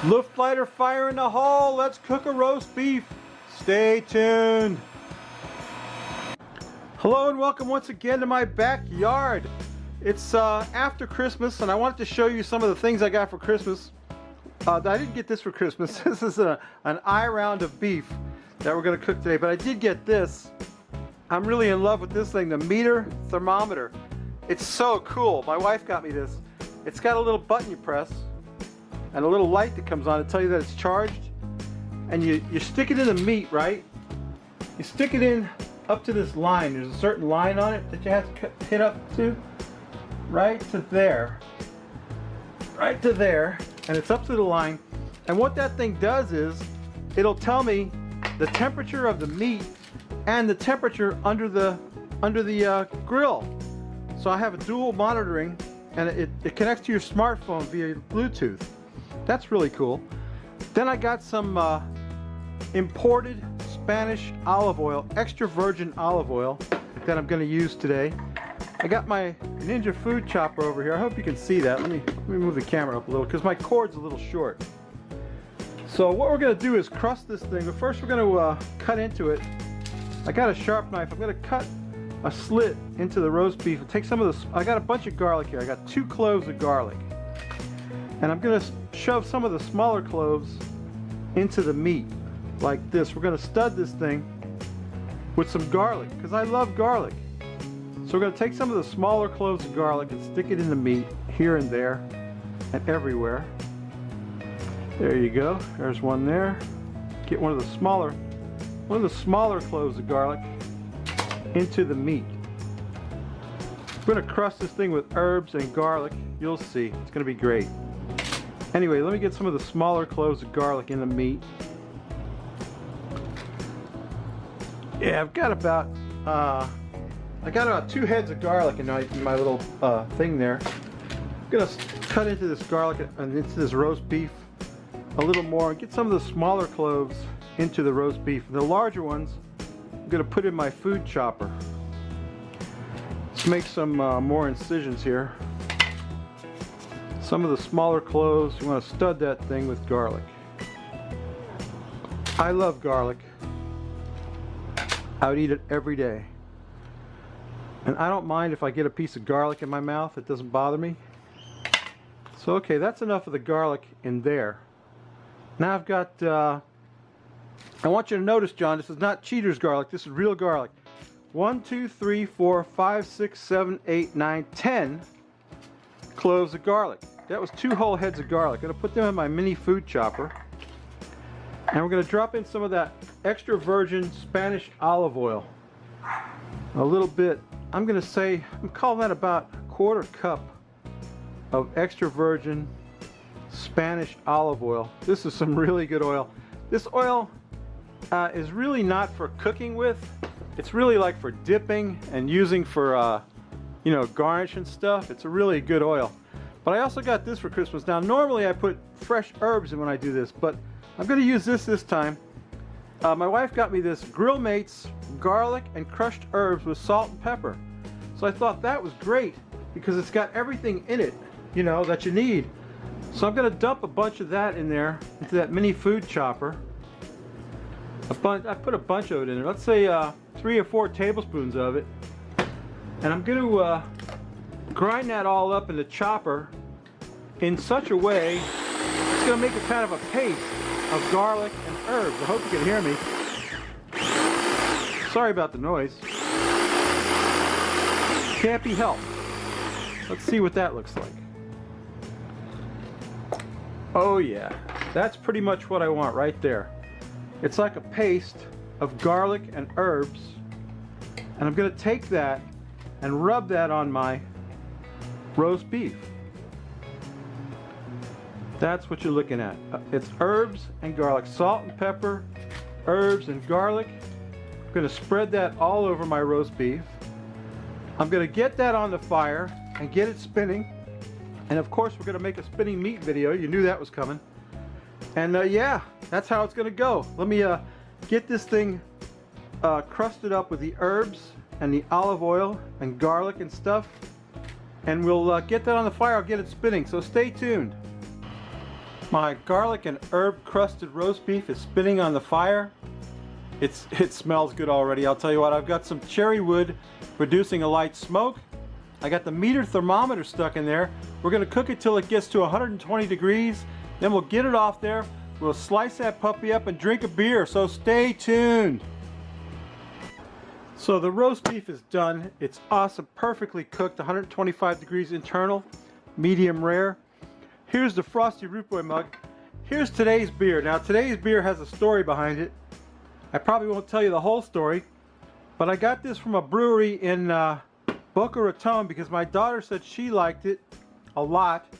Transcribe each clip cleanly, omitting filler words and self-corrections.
Luftlighter fire in the hole. Let's cook a roast beef. Stay tuned. Hello and welcome once again to my backyard. It's after Christmas and I wanted to show you some of the things I got for Christmas. I didn't get this for Christmas. This is an eye round of beef that we're going to cook today, but I did get this. I'm really in love with this thing, the meter thermometer. It's so cool. My wife got me this. It's got a little button you press and a little light that comes on to tell you that it's charged. And you stick it in the meat, right? You stick it in up to this line. There's a certain line on it that you have to hit up to. Right to there. Right to there. And it's up to the line. And what that thing does is, it'll tell me the temperature of the meat and the temperature under the grill. So I have a dual monitoring, and it connects to your smartphone via Bluetooth. That's really cool. Then I got some imported Spanish olive oil, extra virgin olive oil that I'm going to use today. I got my Ninja food chopper over here. I hope you can see that. Let me move the camera up a little because my cord's a little short. So what we're going to do is crust this thing, but first we're going to cut into it. I got a sharp knife. I'm going to cut a slit into the roast beef and take some of the, I got a bunch of garlic here. I got 2 cloves of garlic. And I'm going to shove some of the smaller cloves into the meat like this. We're going to stud this thing with some garlic because I love garlic. So we're going to take some of the smaller cloves of garlic and stick it in the meat here and there and everywhere. There you go. There's one there. Get one of the smaller cloves of garlic into the meat. I'm going to crust this thing with herbs and garlic. You'll see. It's going to be great. Anyway, let me get some of the smaller cloves of garlic in the meat. Yeah, I've got about 2 heads of garlic in my little thing there. I'm gonna cut into this garlic and into this roast beef a little more and get some of the smaller cloves into the roast beef. The larger ones I'm gonna put in my food chopper. Let's make some more incisions here. Some of the smaller cloves, you want to stud that thing with garlic. I love garlic. I would eat it every day. And I don't mind if I get a piece of garlic in my mouth. It doesn't bother me. So okay, that's enough of the garlic in there. Now I've got, I want you to notice, John, this is not cheater's garlic. This is real garlic. 1, 2, 3, 4, 5, 6, 7, 8, 9, 10 cloves of garlic. That was 2 whole heads of garlic. I'm going to put them in my mini food chopper. And we're going to drop in some of that extra virgin Spanish olive oil. A little bit. I'm going to say, I'm calling that about a 1/4 cup of extra virgin Spanish olive oil. This is some really good oil. This oil is really not for cooking with. It's really like for dipping and using for, you know, garnish and stuff. It's a really good oil. But I also got this for Christmas. Now, normally I put fresh herbs in when I do this, but I'm going to use this time. My wife got me this Grill Mates garlic and crushed herbs with salt and pepper. So I thought that was great because it's got everything in it, you know, that you need. So I'm going to dump a bunch of that in there into that mini food chopper. I put a bunch of it in there. Let's say 3 or 4 tablespoons of it. And I'm going to grind that all up in the chopper in such a way it's going to make it kind of a paste of garlic and herbs. I hope you can hear me. Sorry about the noise. Can't be helped. Let's see what that looks like. Oh yeah, that's pretty much what I want right there. It's like a paste of garlic and herbs, and I'm going to take that and rub that on my roast beef. That's what you're looking at. It's herbs and garlic, salt and pepper, herbs and garlic. I'm going to spread that all over my roast beef. I'm going to get that on the fire and get it spinning. And of course we're going to make a spinning meat video. You knew that was coming. And yeah, that's how it's going to go. Let me get this thing crusted up with the herbs and the olive oil and garlic and stuff. And we'll get that on the fire. I'll get it spinning. So stay tuned. My garlic and herb crusted roast beef is spinning on the fire. It smells good already. I'll tell you what, I've got some cherry wood producing a light smoke. I got the meter thermometer stuck in there. We're going to cook it till it gets to 120 degrees. Then we'll get it off there. We'll slice that puppy up and drink a beer. So stay tuned. So the roast beef is done. It's awesome, perfectly cooked, 125 degrees internal, medium rare. Here's the Frosty Root Boy mug. Here's today's beer. Now today's beer has a story behind it. I probably won't tell you the whole story, but I got this from a brewery in Boca Raton because my daughter said she liked it a lot.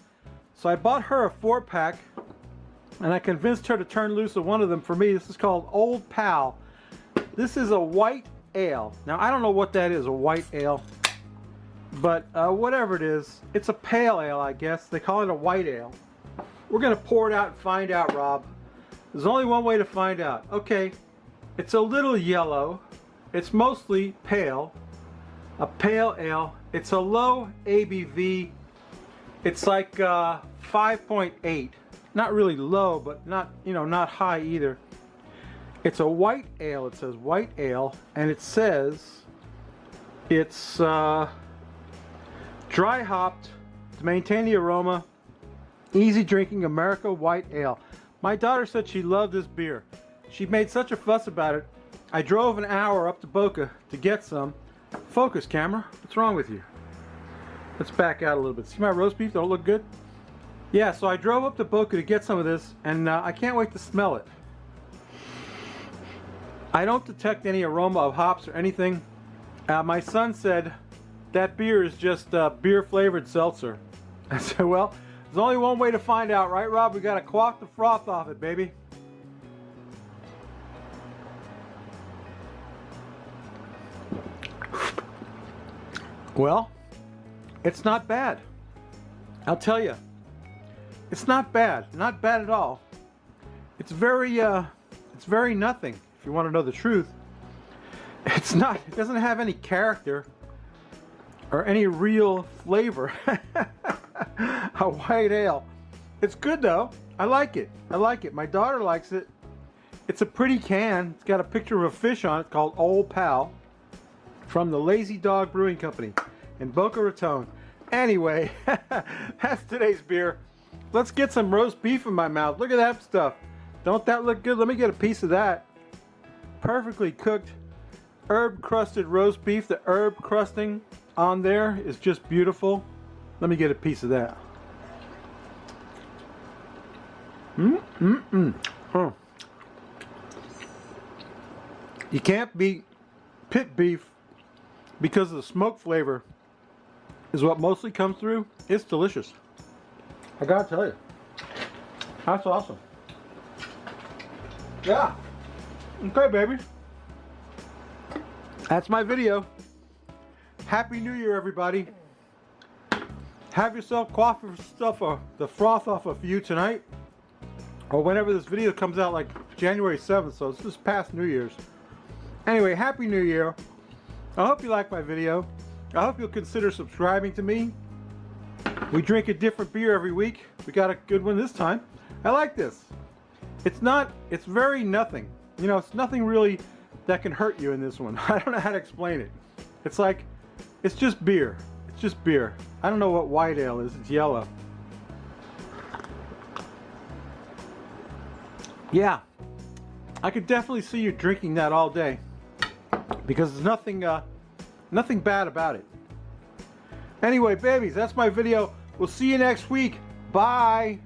So I bought her a 4-pack and I convinced her to turn loose of one of them for me. This is called Old Pal. This is a white ale. Now I don't know what that is, a white ale, but whatever it is, it's a pale ale, I guess. They call it a white ale. We're gonna pour it out and find out, Rob. There's only one way to find out. Okay, it's a little yellow. It's mostly pale. A pale ale. It's a low ABV. It's like 5.8. Not really low, but not, you know, not high either. It's a white ale. It says white ale, and it says it's dry hopped to maintain the aroma. Easy drinking America white ale. My daughter said she loved this beer. She made such a fuss about it. I drove an hour up to Boca to get some. Focus, camera. What's wrong with you? Let's back out a little bit. See my roast beef? Don't it look good? Yeah, so I drove up to Boca to get some of this, and I can't wait to smell it. I don't detect any aroma of hops or anything. My son said that beer is just beer flavored seltzer. I said, well, there's only one way to find out, right, Rob? We gotta quaff the froth off it, baby. Well, it's not bad. I'll tell you. It's not bad. Not bad at all. It's very nothing, if you want to know the truth. It doesn't have any character or any real flavor. A white ale. It's good though. I like it. I like it. My daughter likes it. It's a pretty can. It's got a picture of a fish on it called Old Pal from the Lazy Dog Brewing Company in Boca Raton. Anyway, that's today's beer. Let's get some roast beef in my mouth. Look at that stuff. Don't that look good? Let me get a piece of that. Perfectly cooked herb crusted roast beef. The herb crusting on there is just beautiful. Let me get a piece of that. Oh. You can't beat pit beef because of the smoke flavor is what mostly comes through. It's delicious. I gotta tell you. That's awesome. Yeah. Okay, baby. That's my video. Happy New Year, everybody. Have yourself quaff the froth off of you tonight, or whenever this video comes out, like January 7th, so it's just past New Year's. Anyway, Happy New Year. I hope you like my video. I hope you'll consider subscribing to me. We drink a different beer every week. We got a good one this time. I like this. It's very nothing. You know, it's nothing really that can hurt you in this one. I don't know how to explain it. It's like, it's just beer. It's just beer. I don't know what white ale is. It's yellow. Yeah. I could definitely see you drinking that all day because there's nothing bad about it. Anyway, babies, that's my video. We'll see you next week. Bye.